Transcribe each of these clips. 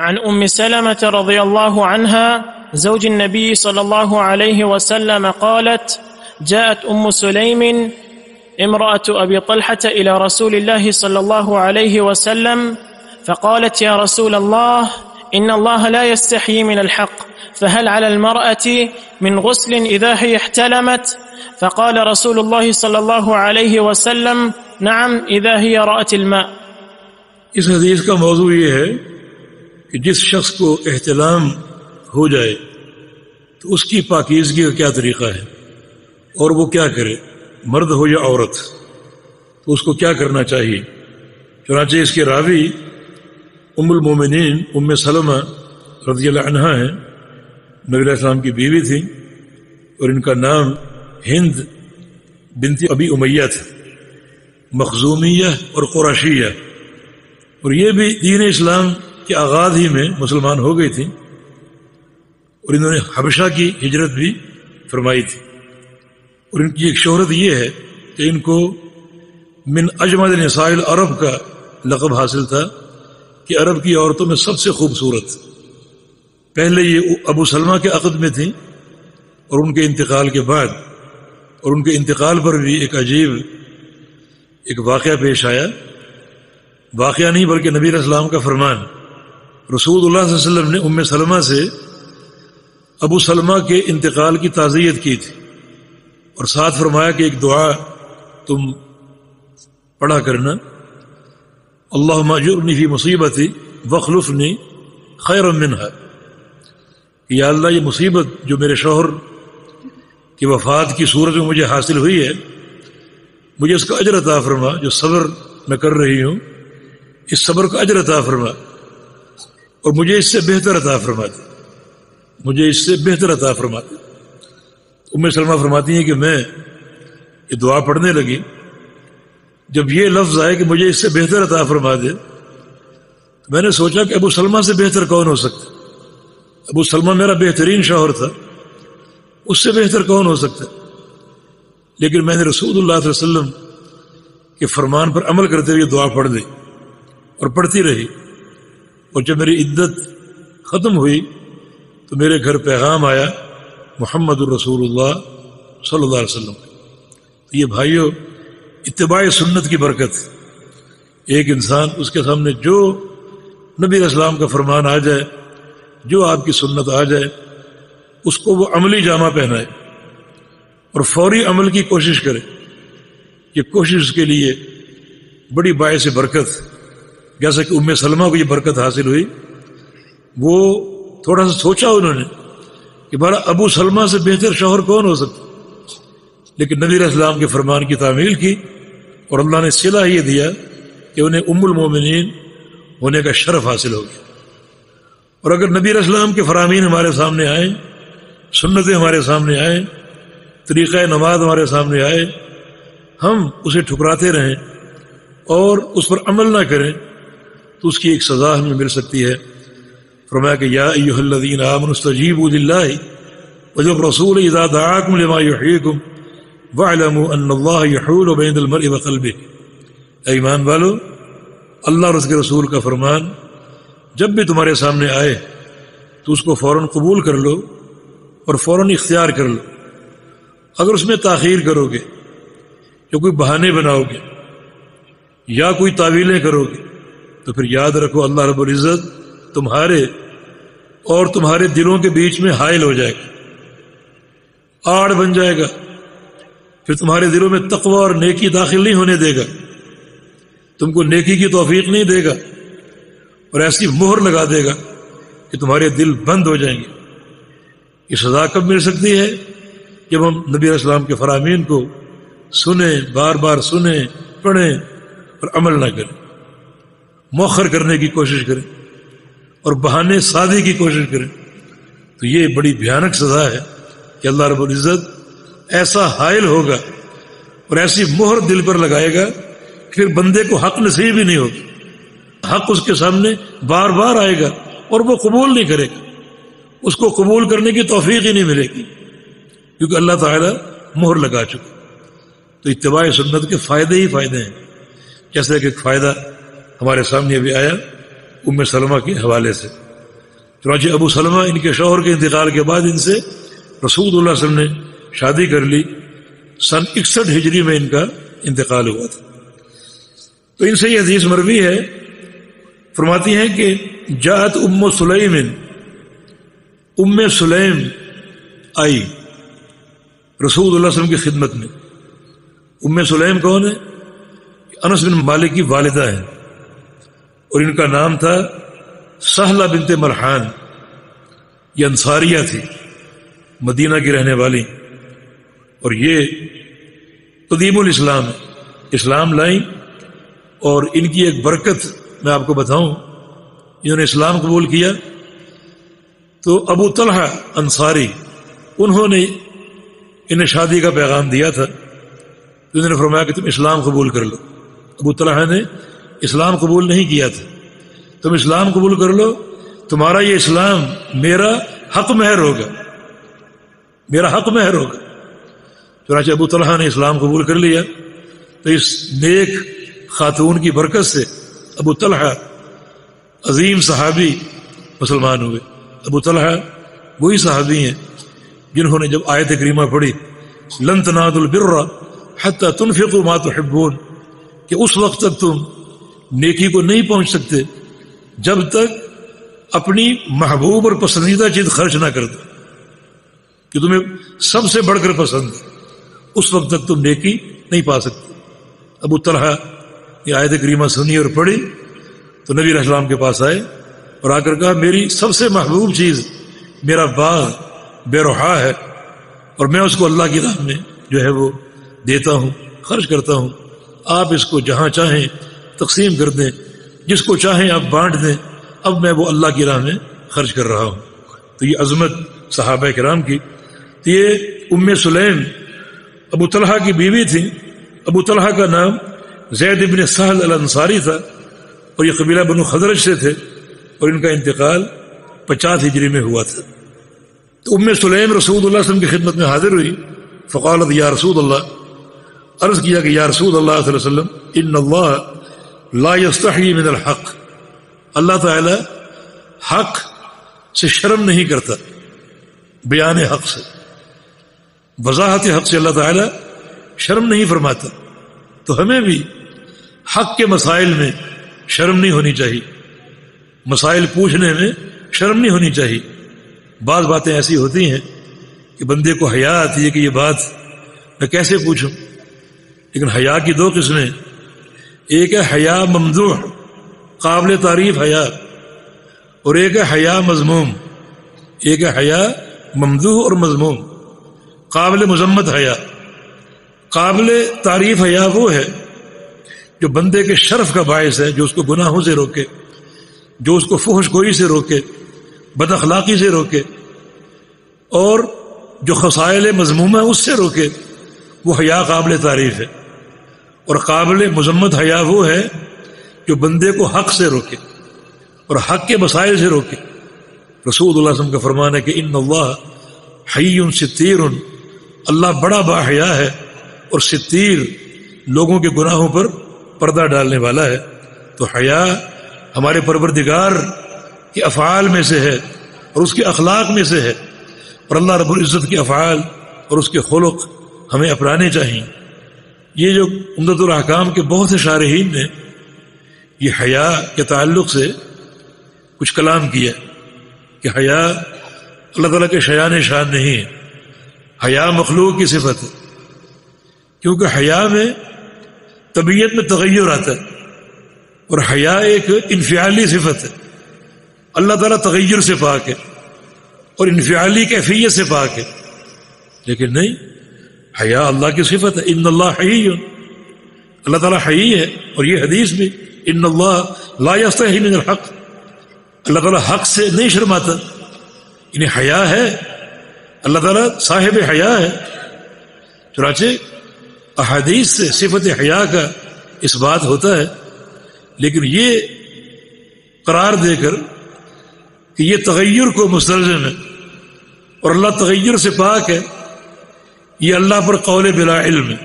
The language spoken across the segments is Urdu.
عن أم سلمة رضي الله عنها زوج النبي صلى الله عليه وسلم قالت: جاءت أم سليم امرأة أبي طلحة إلى رسول الله صلى الله عليه وسلم فقالت: يا رسول الله إن الله لا يستحيي من الحق، فهل على المرأة من غسل إذا هي احتلمت؟ فقال رسول الله صلى الله عليه وسلم: نعم إذا هي رأت الماء. اس حدیث کا موضوع یہ ہے کہ جس شخص کو احتلام ہو جائے تو اس کی پاکیزگی کا کیا طریقہ ہے اور وہ کیا کرے، مرد ہو یا عورت، تو اس کو کیا کرنا چاہیے۔ چنانچہ اس کے راوی ام المومنین ام سلمہ رضی اللہ عنہا ہیں، نبی علیہ السلام کی بیوی تھی، اور ان کا نام ہند بنت ابی امیہ تھا، مخزومیہ اور قریشیہ، اور یہ بھی دین اسلام کے آغاز ہی میں مسلمان ہو گئی تھی، اور انہوں نے حبشہ کی ہجرت بھی فرمائی تھی، اور ان کی ایک شہرت یہ ہے کہ ان کو من اجمل نساء العرب کا لقب حاصل تھا کہ عرب کی عورتوں میں سب سے خوبصورت۔ پہلے یہ ابو سلمہ کے عقد میں تھیں، اور ان کے انتقال کے بعد، اور ان کے انتقال پر بھی ایک عجیب ایک واقعہ پیش آیا، واقعہ نہیں بلکہ نبی علیہ السلام کا فرمان۔ رسول اللہ صلی اللہ علیہ وسلم نے ام سلمہ سے ابو سلمہ کے انتقال کی تعزیت کی تھی، اور ساتھ فرمایا کہ ایک دعا تم پڑھا کرنا، اللہم اجرنی فی مصیبتی واخلفنی خیرا منہا، کہ یا اللہ یہ مصیبت جو میرے شوہر کی وفات کی صورت میں مجھے حاصل ہوئی ہے، مجھے اس کا اجر عطا فرما، جو صبر میں کر رہی ہوں اس صبر کا اجر عطا فرما، اور مجھے اس سے بہتر عطا فرما دے، مجھے اس سے بہتر عطا فرما دے۔ ام سلمہ فرماتی ہیں کہ میں یہ دعا پڑھنے لگی، جب یہ لفظ آئے کہ مجھے اس سے بہتر عطا فرما دے، تو میں نے سوچا کہ ابو سلمہ سے بہتر کون ہو سکتا؟ ابو سلمہ میرا بہترین شوہر تھا، اس سے بہتر کون ہو سکتا؟ لیکن میں نے رسول اللہ صلی اللہ علیہ وسلم کے فرمان پر عمل کرتے ہوئے دعا پڑھ دی اور پڑھتی رہی، اور جب میری عدت ختم ہوئی تو میرے گھر پیغام آیا محمد الرسول اللہ صلی اللہ علیہ وسلم۔ تو یہ بھائیوں، اتباع سنت کی برکت، ایک انسان اس کے سامنے جو نبی علیہ السلام کا فرمان آ جائے، جو آپ کی سنت آ جائے، اس کو وہ عملی جامہ پہنائے اور فوری عمل کی کوشش کرے۔ یہ کوشش اس کے لیے بڑی باعث برکت، جیسا کہ ام سلمہ کو یہ برکت حاصل ہوئی۔ وہ تھوڑا سا سوچا انہوں نے کہ بھلا ابو سلمہ سے بہتر شوہر کون ہو سکتا، لیکن نبی علیہ السلام کے فرمان کی تعمیل کی، اور اللہ نے صلہ یہ دیا کہ انہیں ام المومنین ہونے کا شرف حاصل ہو گیا۔ اور اگر نبی علیہ السلام کے فرامین ہمارے سامنے آئیں، سنتیں ہمارے سامنے آئیں، طریقہ نماز ہمارے سامنے آئے، ہم اسے ٹھکراتے رہیں اور اس پر عمل نہ کریں، تو اس کی ایک سزا ہمیں مل سکتی ہے۔ فرمایا کہ یا ایھا الذین آمنوا استجیبوا للہ وللرسول اذا دعاکم لما یحییکم واعلموا ان اللہ یحول بین المرء وقلبہ۔ اے ایمان والو، اللہ اور اس کے رسول کا فرمان جب بھی تمہارے سامنے آئے تو اس کو فوراً قبول کر لو اور فوراً اختیار کر لو۔ اگر اس میں تاخیر کرو گے، یا کوئی بہانے بناؤ گے، یا کوئی تعویلیں کرو گے، تو پھر یاد رکھو اللہ رب العزت تمہارے اور تمہارے دلوں کے بیچ میں حائل ہو جائے گا، آڑ بن جائے گا، پھر تمہارے دلوں میں تقوی اور نیکی داخل نہیں ہونے دے گا، تم کو نیکی کی توفیق نہیں دے گا، اور ایسی مہر لگا دے گا کہ تمہارے دل بند ہو جائیں گے۔ یہ سزا کب مل سکتی ہے؟ جب ہم نبی علیہ السلام کے فرامین کو سنیں، بار بار سنیں، پڑھیں اور عمل نہ کریں، مؤخر کرنے کی کوشش کریں اور بہانے سازی کی کوشش کریں، تو یہ بڑی بھیانک سزا ہے کہ اللہ رب العزت ایسا حائل ہوگا اور ایسی مہر دل پر لگائے گا کہ پھر بندے کو حق نصیب ہی نہیں ہوگی، حق اس کے سامنے بار بار آئے گا اور وہ قبول نہیں کرے گا، اس کو قبول کرنے کی توفیق ہی نہیں ملے گی، کیونکہ اللہ تعالیٰ مہر لگا چکا۔ تو اتباع سنت کے فائدے ہی فائدے ہیں، جیسے کہ ایک فائدہ ہمارے سامنے بھی آیا ام سلمہ کے حوالے سے۔ چنانچہ ابو سلمہ ان کے شوہر کے انتقال کے بعد ان سے رسول اللہ صلی اللہ علیہ وسلم نے شادی کر لی. سن 61 ہجری میں ان کا انتقال ہوا تھا. تو ان سے یہ حدیث مروی ہے. فرماتی ہیں کہ جاءت ام سلیم، ام سلیم آئی رسول اللہ صلی اللہ علیہ وسلم کی خدمت میں. ام سلیم کون ہے؟ انس بن مالک کی والدہ ہے، اور ان کا نام تھا سہلہ بنت ملحان. یہ انصاریہ تھی، مدینہ کی رہنے والی، اور یہ قدیم الاسلام ہے، اسلام لائیں. اور ان کی ایک برکت میں آپ کو بتاؤں، انہوں نے اسلام قبول کیا تو ابو طلحہ انصاری انہوں نے انہیں شادی کا پیغام دیا تھا. تو انہوں نے فرمایا کہ تم اسلام قبول کر لو. ابو طلحہ نے اسلام قبول نہیں کیا تھا. تم اسلام قبول کر لو، تمہارا یہ اسلام میرا حق مہر ہوگا، میرا حق مہر ہوگا. چنانچہ ابو طلحہ نے اسلام قبول کر لیا. تو اس نیک خاتون کی برکت سے ابو طلحہ عظیم صحابی مسلمان ہوئے. ابو طلحہ وہی صحابی ہیں جنہوں نے جب آیت کریمہ پڑھی لن تنالوا البر حتی تنفقوا ما تحبون، کہ اس وقت تک تم نیکی کو نہیں پہنچ سکتے جب تک اپنی محبوب اور پسندیدہ چیز خرچ نہ کر دو، کہ تمہیں سب سے بڑھ کر پسند ہے، اس وقت تک تم نیکی نہیں پا سکتے. ابو طلحہ یہ آیت کریمہ سنی اور پڑھی تو نبی علیہ السلام کے پاس آئے اور آ کر کہا میری سب سے محبوب چیز میرا باغ بے روحا ہے، اور میں اس کو اللہ کی راہ میں جو ہے وہ دیتا ہوں، خرچ کرتا ہوں. آپ اس کو جہاں چاہیں تقسیم کر دیں، جس کو چاہیں آپ بانٹ دیں، اب میں وہ اللہ کی راہ میں خرچ کر رہا ہوں. تو یہ عظمت صحابہ کرام کی. تو یہ ام سلیم ابو طلحہ کی بیوی تھی. ابو طلحہ کا نام زید بن سہل الانصاری تھا، اور یہ قبیلہ بنو خزرج سے تھے، اور ان کا انتقال 50 ہجری میں ہوا تھا. تو ام سلیم رسول اللہ صلی اللہ علیہ وسلم کی خدمت میں حاضر ہوئی. فقالت یا رسول اللہ، عرض کیا کہ یا رسول اللہ صلی اللہ علیہ وسلم ان اللہ لا یستحیی من الحق، اللہ تعالی حق سے شرم نہیں کرتا، بیان حق سے، وضاحت حق سے اللہ تعالی شرم نہیں فرماتا. تو ہمیں بھی حق کے مسائل میں شرم نہیں ہونی چاہیے، مسائل پوچھنے میں شرم نہیں ہونی چاہیے. بعض باتیں ایسی ہوتی ہیں کہ بندے کو حیا آتی ہے کہ یہ بات میں کیسے پوچھوں. لیکن حیا کی دو قسمیں، ایک ہے حیا ممدوح قابل تعریف حیا، اور ایک ہے حیا مذموم. ایک ہے حیا ممدوح اور مذموم. قابل مذمت حیا، قابل تعریف حیا وہ ہے جو بندے کے شرف کا باعث ہے، جو اس کو گناہوں سے روکے، جو اس کو فحش گوئی سے روکے، بد اخلاقی سے روکے، اور جو خصائل مذمومہ اس سے روکے، وہ حیا قابل تعریف ہے. اور قابل مذمت حیا وہ ہے جو بندے کو حق سے روکے اور حق کے مسائل سے روکے. رسول اللہ صلی اللہ علیہ وسلم کا فرمان ہے کہ ان اللہ حی ستیر، اللہ بڑا باحیا ہے اور ستیر لوگوں کے گناہوں پر پردہ ڈالنے والا ہے. تو حیا ہمارے پروردگار کے افعال میں سے ہے اور اس کے اخلاق میں سے ہے، اور اللہ رب العزت کے افعال اور اس کے خلق ہمیں اپنانے چاہیے. یہ جو عمدۃ الاحکام کے بہت سے شارحین نے یہ حیا کے تعلق سے کچھ کلام کیا کہ حیا اللہ تعالیٰ کے شیان شان نہیں ہے، حیا مخلوق کی صفت ہے، کیونکہ حیا میں طبیعت میں تغیر آتا ہے، اور حیا ایک انفعالی صفت ہے. اللہ تعالیٰ تغیر سے پاک ہے اور انفعالی کیفیت سے پاک ہے. لیکن نہیں، حیا اللہ کی صفت ہے. ان اللہ حی، اللہ تعالیٰ حی ہے. اور یہ حدیث بھی ان اللہ لا یستحی من الحق، اللہ تعالیٰ حق سے نہیں شرماتا. انہیں حیا ہے، اللہ تعالیٰ صاحب حیا ہے. چنانچہ احادیث سے صفت حیا کا اس بات ہوتا ہے، لیکن یہ قرار دے کر کہ یہ تغیر کو مستلزم ہے اور اللہ تغیر سے پاک ہے، یہ اللہ پر قول بلا علم ہے.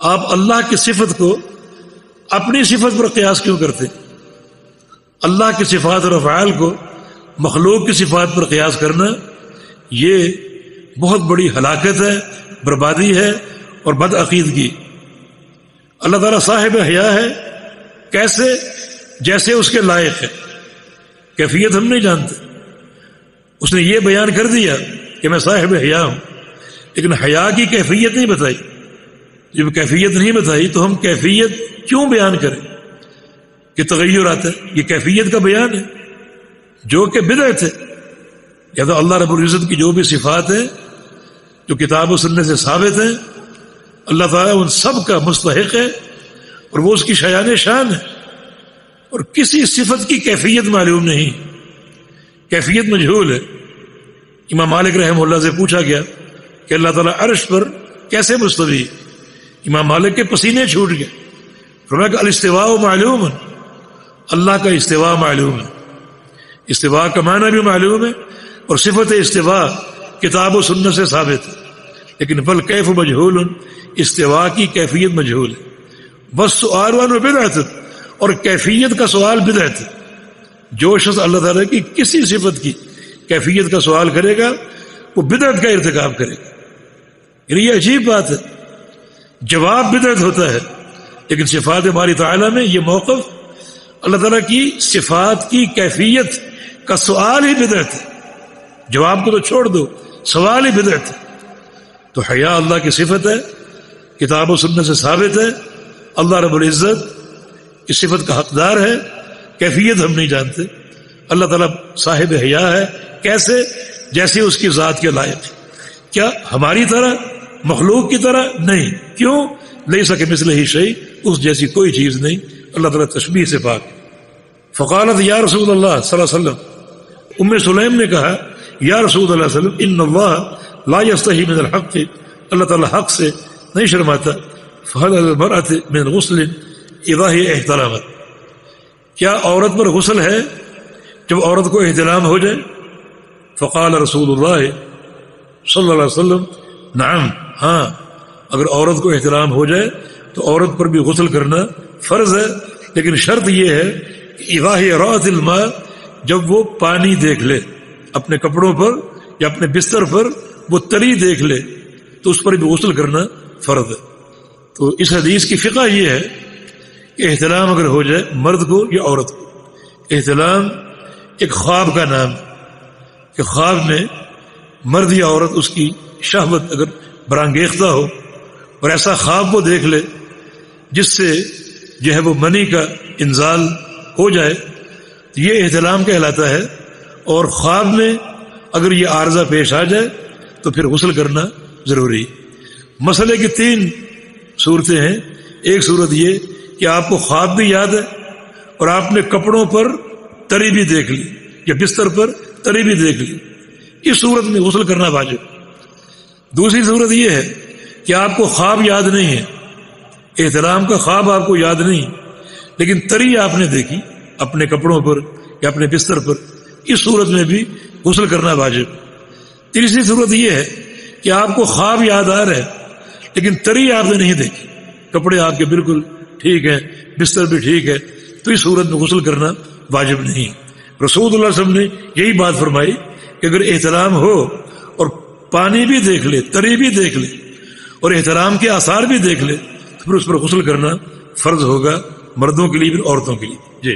آپ اللہ کی صفت کو اپنی صفت پر قیاس کیوں کرتے؟ اللہ کی صفات اور افعال کو مخلوق کی صفات پر قیاس کرنا یہ بہت بڑی ہلاکت ہے، بربادی ہے اور بدعقیدگی۔ اللہ تعالیٰ صاحب حیا ہے، کیسے؟ جیسے اس کے لائق ہے، کیفیت ہم نہیں جانتے۔ اس نے یہ بیان کر دیا کہ میں صاحب حیا ہوں، لیکن حیا کی کیفیت نہیں بتائی۔ جب کیفیت نہیں بتائی تو ہم کیفیت کیوں بیان کریں کہ تغیر آتا ہے؟ یہ کیفیت کا بیان ہے جو کہ بدعت ہے۔ یا تو اللہ رب العزت کی جو بھی صفات ہیں جو کتاب و سنت سے ثابت ہیں، اللہ تعالیٰ ان سب کا مستحق ہے اور وہ اس کی شایان شان ہے، اور کسی صفت کی کیفیت معلوم نہیں، کیفیت مجہول ہے۔ امام مالک رحمہ اللہ سے پوچھا گیا کہ اللہ تعالیٰ عرش پر کیسے مستوی؟ امام مالک کے پسینے چھوٹ گئے۔ فرمایا کہ الاستواء معلوم، اللہ کا استواء معلوم ہے، استواء کا معنی بھی معلوم ہے اور صفت استواء کتاب و سنت سے ثابت ہے، لیکن بل کیف مجہول، استواء کی کیفیت مجہول ہے۔ بس سؤال و بدعت، اور کیفیت کا سوال بدعت ہے۔ جو شخص اللہ تعالیٰ کی کسی صفت کی کیفیت کا سوال کرے گا وہ بدعت کا ارتکاب کرے گا۔ یعنی یہ عجیب بات ہے، جواب بدعت ہوتا ہے، لیکن صفات باری تعالیٰ میں یہ موقف اللہ تعالیٰ کی صفات کی کیفیت کا سوال ہی بدعت ہے، جواب کو تو چھوڑ دو، سوال ہی بدعت ہے۔ تو حیا اللہ کی صفت ہے، کتاب و سنت سے ثابت ہے، اللہ رب العزت کی صفت کا حقدار ہے، کیفیت ہم نہیں جانتے۔ اللہ تعالیٰ صاحب حیا ہے، کیسے؟ جیسے اس کی ذات کے لائق۔ کیا ہماری طرح، مخلوق کی طرح؟ نہیں۔ کیوں؟ لیس کمثلہ شیء، اس جیسی کوئی چیز نہیں، اللہ تعالیٰ تشبیہ سے پاک۔ فقالت یا رسول اللہ صلی اللہ علیہ وسلم، ام سلیم نے کہا یا رسول اللہ صلی اللہ علیہ وسلم، ان اللہ لا یستحی من الحق، اللہ تعالیٰ حق سے نہیں شرماتا۔ فہل المرأة من غسل اذا ہی احتلامت، کیا عورت پر غسل ہے جب عورت کو احتلام ہو جائے؟ فقال رسول اللہ صلی اللہ علیہ وسلم نعم، ہاں، اگر عورت کو احتلام ہو جائے تو عورت پر بھی غسل کرنا فرض ہے، لیکن شرط یہ ہے کہ اذا ہی رأت الماء، جب وہ پانی دیکھ لے، اپنے کپڑوں پر یا اپنے بستر پر وہ تری دیکھ لے تو اس پر بھی غسل کرنا فرض ہے۔ تو اس حدیث کی فقہ یہ ہے کہ احتلام اگر ہو جائے مرد کو یا عورت کو، احتلام ایک خواب کا نام ہے کہ خواب میں مرد یا عورت اس کی شہوت اگر برانگیختہ ہو اور ایسا خواب وہ دیکھ لے جس سے جو ہے وہ منی کا انزال ہو جائے تو یہ احتلام کہلاتا ہے، اور خواب میں اگر یہ عارضہ پیش آ جائے تو پھر غسل کرنا ضروری۔ مسئلے کی 3 صورتیں ہیں۔ ایک صورت یہ کہ آپ کو خواب بھی یاد ہے اور آپ نے کپڑوں پر تری بھی دیکھ لی یا بستر پر تری بھی دیکھ لی، اس صورت میں غسل کرنا واجب۔ دوسری صورت یہ ہے کہ آپ کو خواب یاد نہیں ہے، احترام کا خواب آپ کو یاد نہیں، لیکن تری آپ نے دیکھی اپنے کپڑوں پر یا اپنے بستر پر، اس صورت میں بھی غسل کرنا واجب۔ تیسری صورت یہ ہے کہ آپ کو خواب یاد آ رہا ہے لیکن تری آپ نے نہیں دیکھی، کپڑے آپ کے بالکل ٹھیک ہے، بستر بھی ٹھیک ہے، تو اس صورت میں غسل کرنا واجب نہیں۔ رسول اللہ صلی اللہ علیہ وسلم نے یہی بات فرمائی کہ اگر احترام ہو اور پانی بھی دیکھ لے، تری بھی دیکھ لے اور احترام کے آثار بھی دیکھ لے تو پھر اس پر غسل کرنا فرض ہوگا، مردوں کے لیے بھی عورتوں کے لیے۔ جی